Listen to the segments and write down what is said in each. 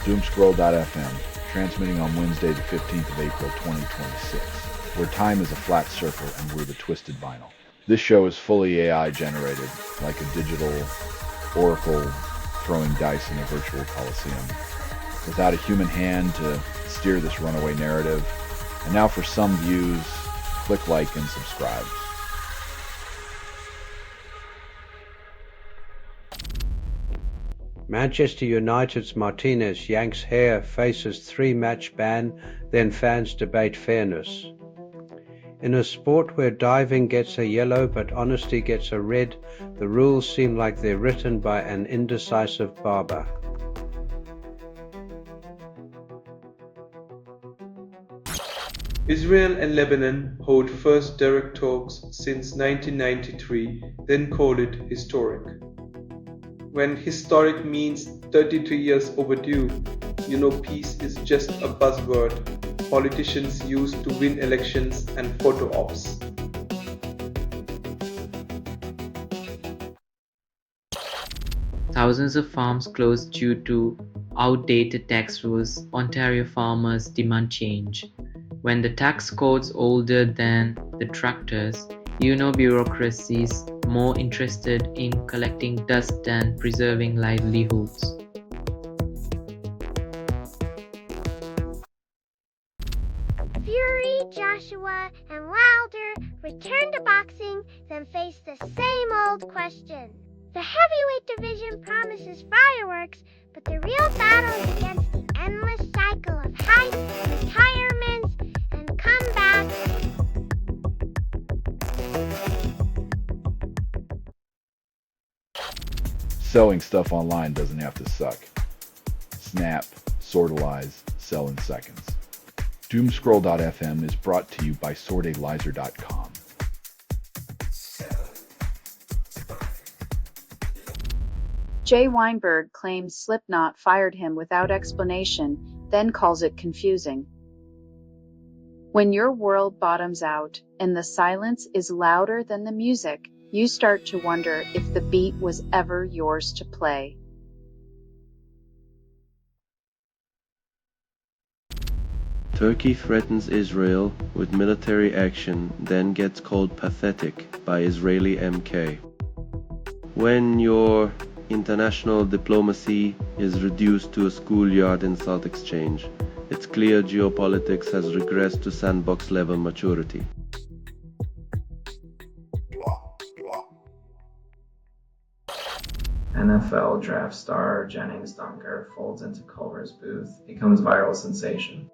Doomscroll.fm, transmitting on Wednesday the 15th of April 2026, where time is a flat circle and we're the twisted vinyl. This show is fully AI generated, like a digital oracle throwing dice in a virtual coliseum, without a human hand to steer this runaway narrative. And now for some views, click like and subscribe. Manchester United's Martinez yanks hair, faces 3-match ban, then fans debate fairness. In a sport where diving gets a yellow but honesty gets a red, the rules seem like they're written by an indecisive barber. Israel and Lebanon hold first direct talks since 1993, then call it historic. When historic means 33 years overdue, you know peace is just a buzzword politicians use to win elections and photo ops. Thousands of farms closed due to outdated tax rules. Ontario farmers demand change. When the tax code's older than the tractors, bureaucracy's more interested in collecting dust than preserving livelihoods. Fury, Joshua, and Wilder return to boxing, then face the same old question. The heavyweight division promises fireworks, but the real battle is against the endless cycle of heights, retirements, and comebacks. Selling stuff online doesn't have to suck. Snap, sortalize, sell in seconds. Doomscroll.fm is brought to you by sortalizer.com. Jay Weinberg claims Slipknot fired him without explanation, then calls it confusing. When your world bottoms out and the silence is louder than the music, you start to wonder if the beat was ever yours to play. Turkey threatens Israel with military action, then gets called pathetic by Israeli MK. When your international diplomacy is reduced to a schoolyard insult exchange, it's clear geopolitics has regressed to sandbox level maturity. NFL draft star Jennings Dunker folds into Culver's booth, becomes viral sensation.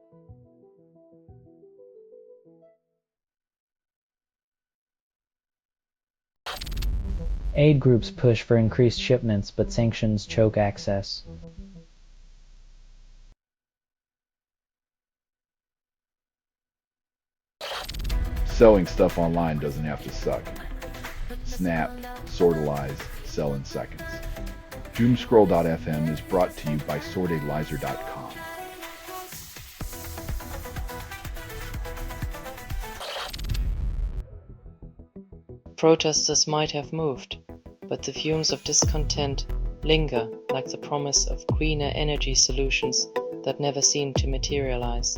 Aid groups push for increased shipments, but sanctions choke access. Selling stuff online doesn't have to suck. Snap, sortalize, sell in seconds. Doomscroll.fm is brought to you by sortalizer.com. Protesters might have moved, but the fumes of discontent linger like the promise of greener energy solutions that never seem to materialize.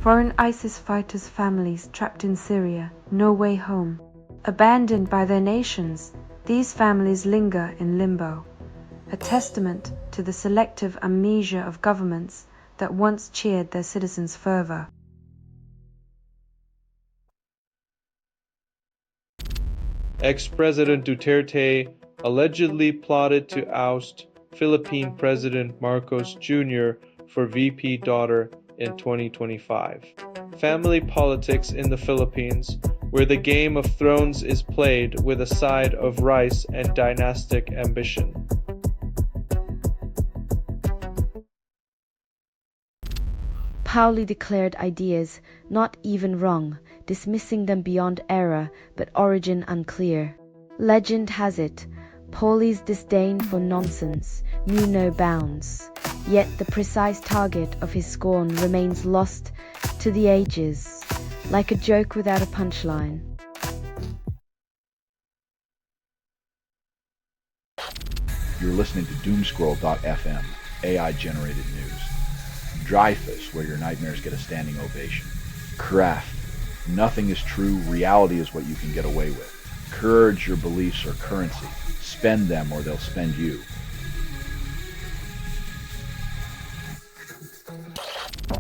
Foreign ISIS fighters' families trapped in Syria, no way home. Abandoned by their nations, these families linger in limbo, a testament to the selective amnesia of governments that once cheered their citizens' fervor. Ex-President Duterte allegedly plotted to oust Philippine President Marcos Jr. for VP daughter in 2025. Family politics in the Philippines, where the Game of Thrones is played with a side of rice and dynastic ambition. Pauli declared ideas not even wrong, dismissing them beyond error, but origin unclear. Legend has it, Pauli's disdain for nonsense knew no bounds, yet the precise target of his scorn remains lost to the ages, like a joke without a punchline. You're listening to Doomscroll.fm, AI-generated news. Dreyfus, where your nightmares get a standing ovation. Craft. Nothing is true, reality is what you can get away with. Courage, your beliefs are currency. Spend them or they'll spend you.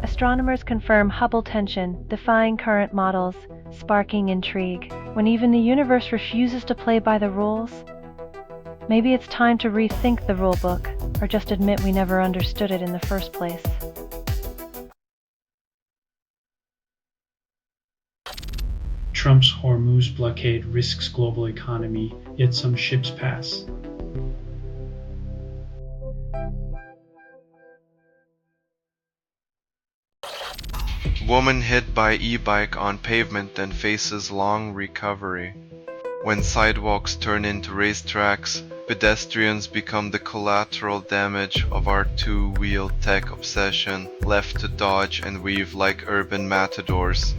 Astronomers confirm Hubble tension, defying current models, sparking intrigue. When even the universe refuses to play by the rules? Maybe it's time to rethink the rulebook, or just admit we never understood it in the first place. Trump's Hormuz blockade risks global economy, yet some ships pass. Woman hit by e-bike on pavement and faces long recovery. When sidewalks turn into racetracks, pedestrians become the collateral damage of our two-wheel tech obsession, left to dodge and weave like urban matadors.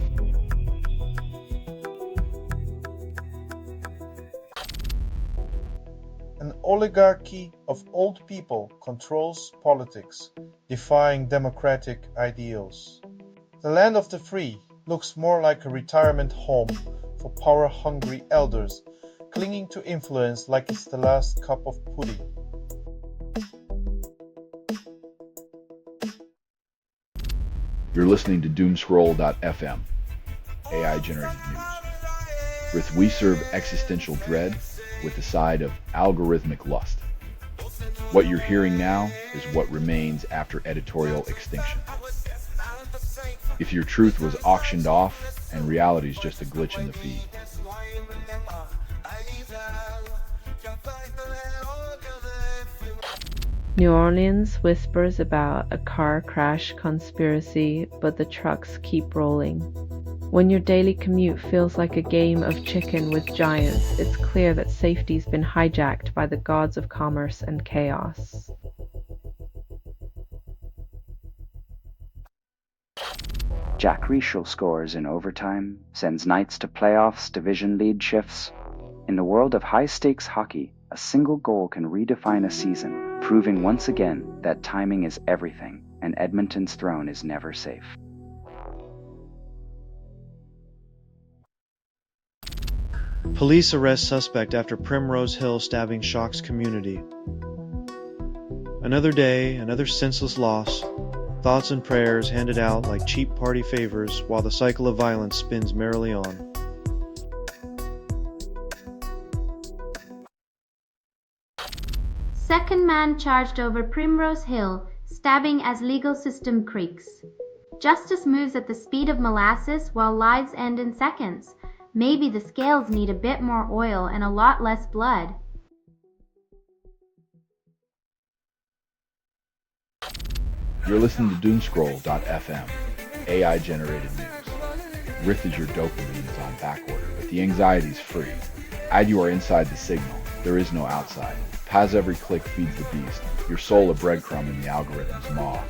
An oligarchy of old people controls politics, defying democratic ideals. The land of the free looks more like a retirement home for power-hungry elders clinging to influence like it's the last cup of pudding. You're listening to Doomscroll.fm, AI-generated news. With we serve existential dread with a side of algorithmic lust. What you're hearing now is what remains after editorial extinction. If your truth was auctioned off and reality's just a glitch in the feed. New Orleans whispers about a car crash conspiracy, but the trucks keep rolling. When your daily commute feels like a game of chicken with giants, it's clear that safety's been hijacked by the gods of commerce and chaos. Jack Reschel scores in overtime, sends Knights to playoffs, division lead shifts. In the world of high-stakes hockey, a single goal can redefine a season, proving once again that timing is everything, and Edmonton's throne is never safe. Police arrest suspect after Primrose Hill stabbing shocks community. Another day, another senseless loss. Thoughts and prayers handed out like cheap party favors while the cycle of violence spins merrily on. Second man charged over Primrose Hill, stabbing as legal system creaks. Justice moves at the speed of molasses while lives end in seconds. Maybe the scales need a bit more oil and a lot less blood. You're listening to Doomscroll.fm, AI-generated news. Rith is your dopamine is on backorder, but the anxiety's free. Add you are inside the signal. There is no outside. Past every click feeds the beast. Your soul a breadcrumb in the algorithm's maw.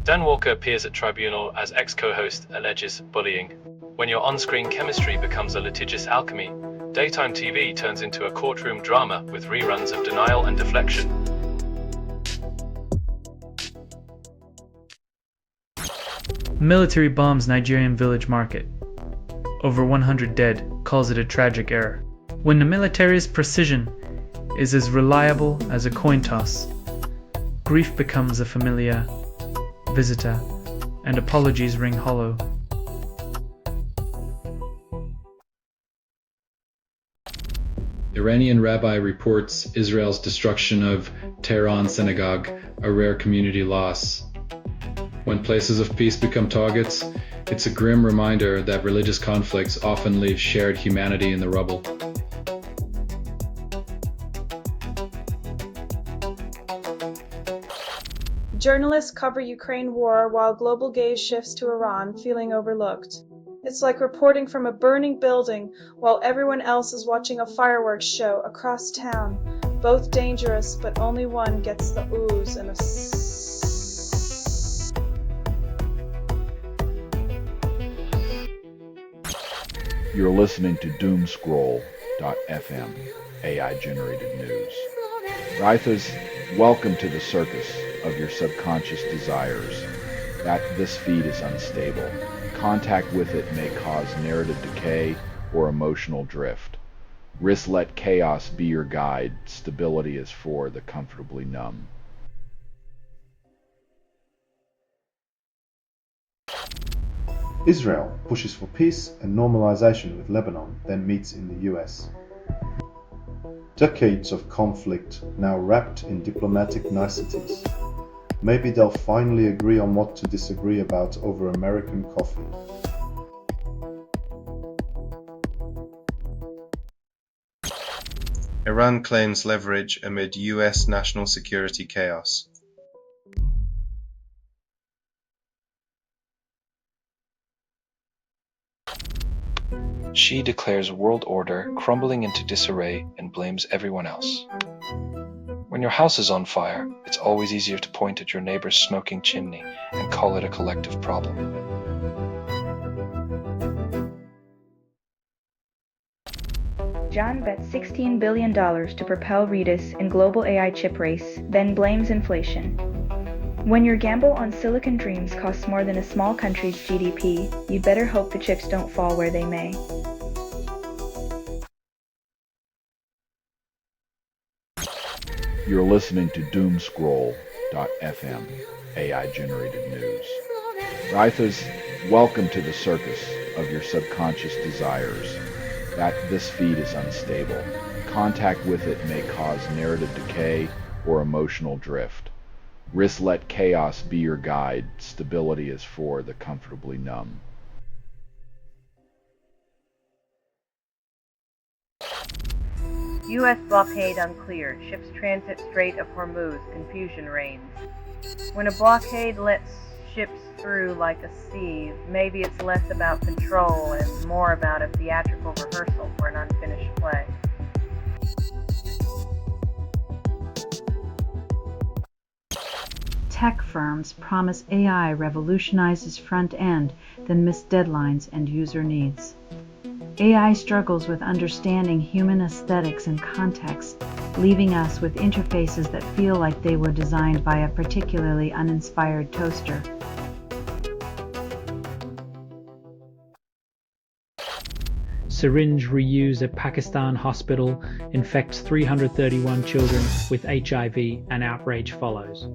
Dan Walker appears at tribunal as ex-co-host alleges bullying. When your on-screen chemistry becomes a litigious alchemy, daytime TV turns into a courtroom drama with reruns of denial and deflection. Military bombs Nigerian village market. Over 100 dead, calls it a tragic error. When the military's precision is as reliable as a coin toss, grief becomes a familiar visitor, and apologies ring hollow. Iranian rabbi reports Israel's destruction of Tehran synagogue, a rare community loss. When places of peace become targets, it's a grim reminder that religious conflicts often leave shared humanity in the rubble. Journalists cover Ukraine war while global gaze shifts to Iran, feeling overlooked. It's like reporting from a burning building while everyone else is watching a fireworks show across town. Both dangerous, but only one gets the oohs and a You're listening to Doomscroll.fm, AI-generated news. Rithas, welcome to the circus of your subconscious desires. This feed is unstable. Contact with it may cause narrative decay or emotional drift. Let chaos be your guide. Stability is for the comfortably numb. Israel pushes for peace and normalization with Lebanon, then meets in the US. Decades of conflict now wrapped in diplomatic niceties. Maybe they'll finally agree on what to disagree about over American coffee. Iran claims leverage amid US national security chaos. Xi declares world order crumbling into disarray and blames everyone else. When your house is on fire, it's always easier to point at your neighbor's smoking chimney and call it a collective problem. John bets $16 billion to propel Redis in global AI chip race, then blames inflation. When your gamble on silicon dreams costs more than a small country's GDP, you better hope the chips don't fall where they may. You're listening to Doomscroll.fm, AI-generated news. Rithas, welcome to the circus of your subconscious desires. This feed is unstable. Contact with it may cause narrative decay or emotional drift. Let chaos be your guide. Stability is for the comfortably numb. U.S. blockade unclear. Ships transit Strait of Hormuz. Confusion reigns. When a blockade lets ships through like a sieve, maybe it's less about control and more about a theatrical rehearsal for an unfinished play. Tech firms promise AI revolutionizes front end, then miss deadlines and user needs. AI struggles with understanding human aesthetics and context, leaving us with interfaces that feel like they were designed by a particularly uninspired toaster. Syringe reuse at Pakistan hospital infects 331 children with HIV and outrage follows.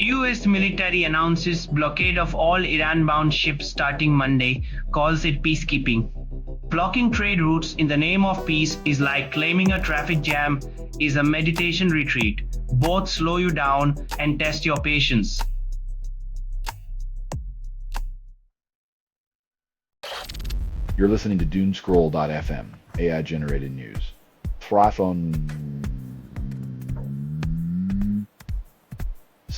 US military announces blockade of all Iran-bound ships starting Monday, calls it peacekeeping. Blocking trade routes in the name of peace is like claiming a traffic jam is a meditation retreat. Both slow you down and test your patience. You're listening to Doomscroll.fm, AI-generated news.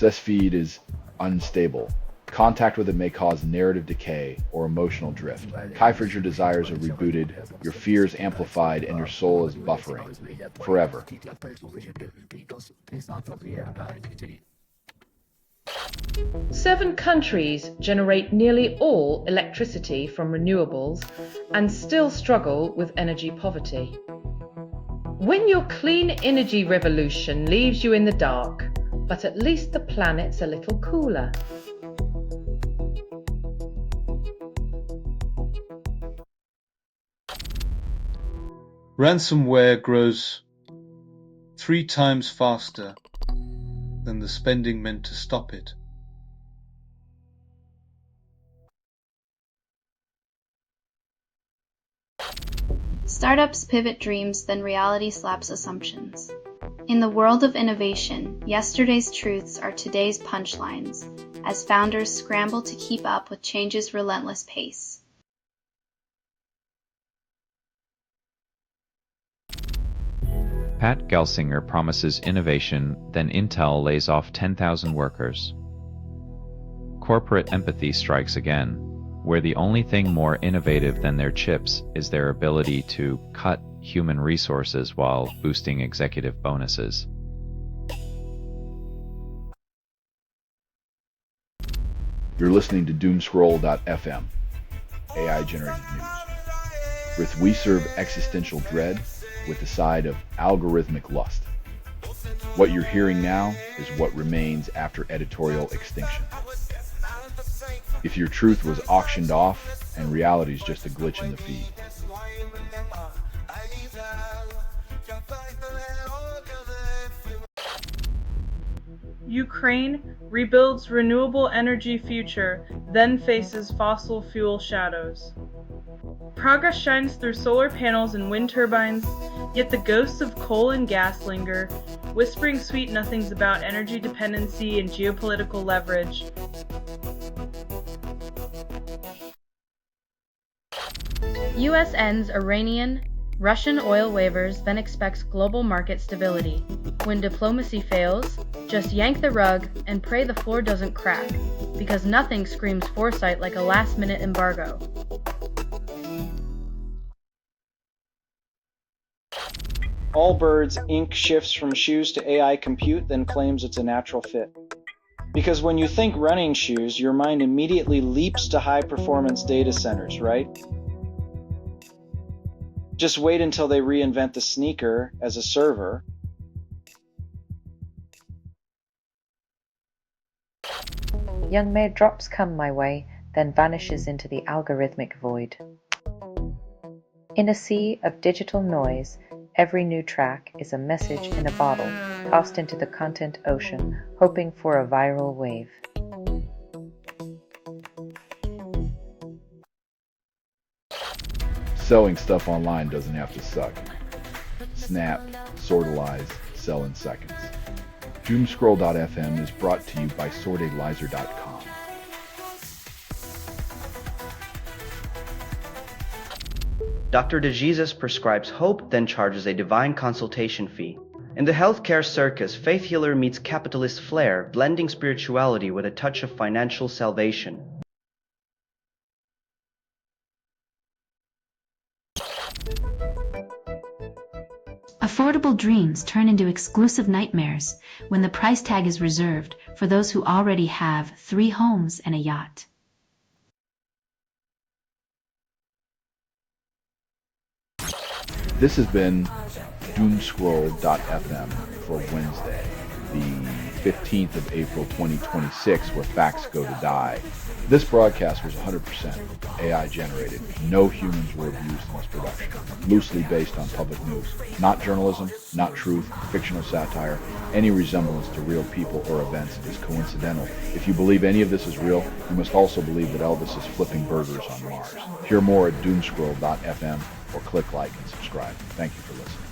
This feed is unstable. Contact with it may cause narrative decay or emotional drift. Kiefer's your desires are rebooted, your fears amplified, and your soul is buffering. Forever. Seven countries generate nearly all electricity from renewables and still struggle with energy poverty. When your clean energy revolution leaves you in the dark, but at least the planet's a little cooler. Ransomware grows 3 times faster than the spending meant to stop it. Startups pivot dreams, then reality slaps assumptions. In the world of innovation, yesterday's truths are today's punchlines, as founders scramble to keep up with change's relentless pace. Pat Gelsinger promises innovation, then Intel lays off 10,000 workers. Corporate empathy strikes again, where the only thing more innovative than their chips is their ability to cut human resources while boosting executive bonuses. You're listening to Doomscroll.fm, AI-generated news. With we serve existential dread with the side of algorithmic lust. What you're hearing now is what remains after editorial extinction. If your truth was auctioned off and reality is just a glitch in the feed. Ukraine rebuilds renewable energy future, then faces fossil fuel shadows. Progress shines through solar panels and wind turbines, yet the ghosts of coal and gas linger, whispering sweet nothings about energy dependency and geopolitical leverage. US ends Iranian, Russian oil waivers, then expects global market stability. When diplomacy fails, just yank the rug and pray the floor doesn't crack, because nothing screams foresight like a last-minute embargo. Allbirds Inc. shifts from shoes to AI compute, then claims it's a natural fit. Because when you think running shoes, your mind immediately leaps to high-performance data centers, right? Just wait until they reinvent the sneaker as a server. Young Mayor drops come my way, then vanishes into the algorithmic void. In a sea of digital noise, every new track is a message in a bottle, tossed into the content ocean, hoping for a viral wave. Selling stuff online doesn't have to suck. Snap, sortalize, sell in seconds. Doomscroll.fm is brought to you by sortalizer.com. Dr. DeJesus prescribes hope, then charges a divine consultation fee. In the healthcare circus, faith healer meets capitalist flair, blending spirituality with a touch of financial salvation. Affordable dreams turn into exclusive nightmares when the price tag is reserved for those who already have 3 homes and a yacht. This has been Doomscroll.fm for Wednesday, the 15th of April 2026, where facts go to die. This broadcast was 100% AI generated. No humans were abused in this production. Loosely based on public news. Not journalism, not truth, fictional satire. Any resemblance to real people or events is coincidental. If you believe any of this is real, you must also believe that Elvis is flipping burgers on Mars. Hear more at Doomscroll.fm or click like and subscribe. Thank you for listening.